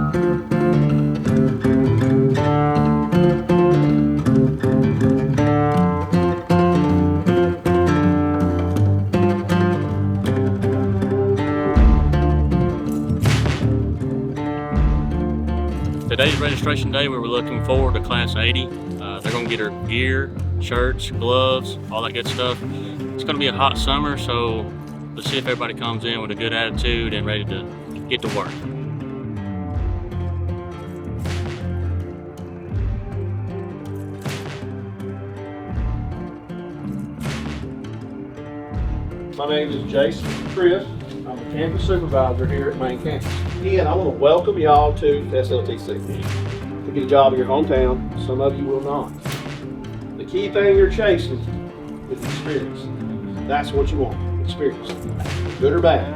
Today's registration day. We were looking forward to Class 80. They're going to get their gear, shirts, gloves, all that good stuff. It's going to be a hot summer, so let's see if everybody comes in with a good attitude and ready to get to work. My name is Jason Chris. I'm a campus supervisor here at Main Campus. Again, I want to welcome y'all to SLTC. To get a job in your hometown, some of you will not. The key thing you're chasing is experience. That's what you want, experience. Good or bad.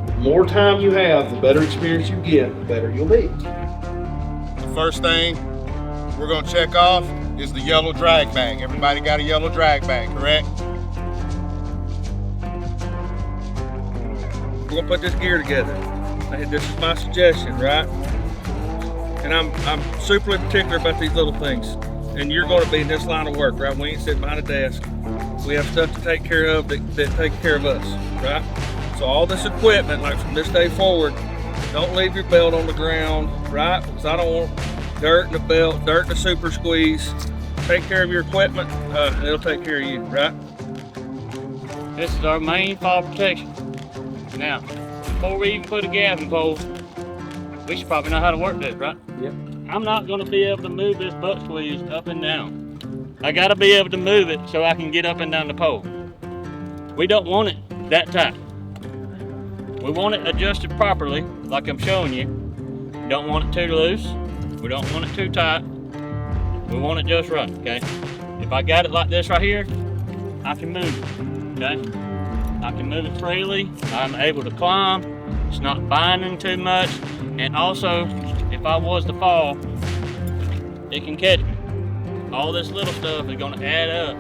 The more time you have, the better experience you get, the better you'll be. The first thing we're going to check off is the yellow drag bag. Everybody got a yellow drag bag, correct? We're gonna put this gear together. This is my suggestion, right? And I'm super particular about these little things. And you're gonna be in this line of work, right? We ain't sitting behind a desk. We have stuff to take care of that take care of us, right? So all this equipment, like from this day forward, don't leave your belt on the ground, right? Because I don't want dirt in the belt, dirt in the super squeeze. Take care of your equipment, and it'll take care of you, right? This is our main fall protection. Now, before we even put a gathering pole, we should probably know how to work this, right? Yep. I'm not going to be able to move this butt squeeze up and down. I got to be able to move it so I can get up and down the pole. We don't want it that tight. We want it adjusted properly, like I'm showing you. Don't want it too loose. We don't want it too tight. We want it just right, okay? If I got it like this right here, I can move it, okay? I can move it freely. I'm able to climb. It's not binding too much. And also, if I was to fall, it can catch me. All this little stuff is going to add up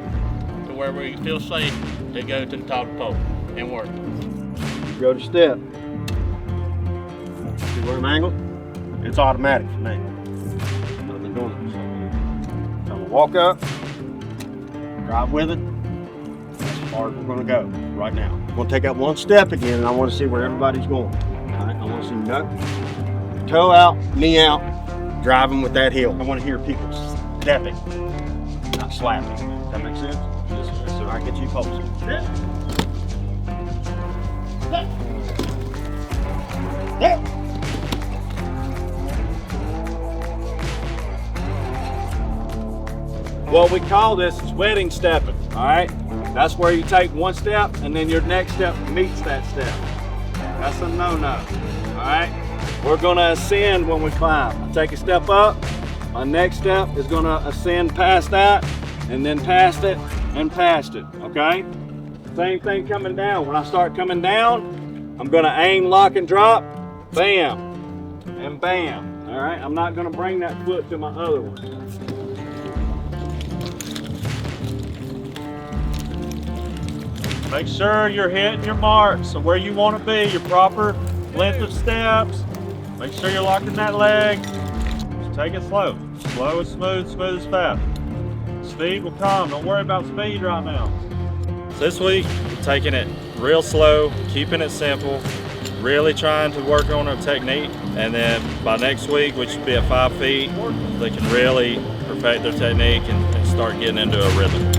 to where we feel safe to go to the top of the pole and work. Go to step. See where I'm angled? It's automatic for me. I've been doing it. So I'm gonna walk up, drive with it. As far as we're gonna go right now. We're gonna take that one step again, and I want to see where everybody's going. All right, I want to see nut, toe out, knee out, driving with that heel. I want to hear people stepping, not slapping. Does that make sense? So I get you posted. What we call this is wedding stepping, all right? That's where you take one step and then your next step meets that step. That's a no-no, all right? We're gonna ascend when we climb. I take a step up, my next step is gonna ascend past that, and then past it, and past it, okay? Same thing coming down. When I start coming down, I'm gonna aim, lock, and drop, bam, and bam, all right? I'm not gonna bring that foot to my other one. Make sure you're hitting your marks of where you want to be, your proper length of steps. Make sure you're locking that leg. Just take it slow. Slow and smooth, smooth as fast. Speed will come. Don't worry about speed right now. This week, we're taking it real slow, keeping it simple, really trying to work on our technique. And then by next week, which should be at 5 feet, they can really perfect their technique and start getting into a rhythm.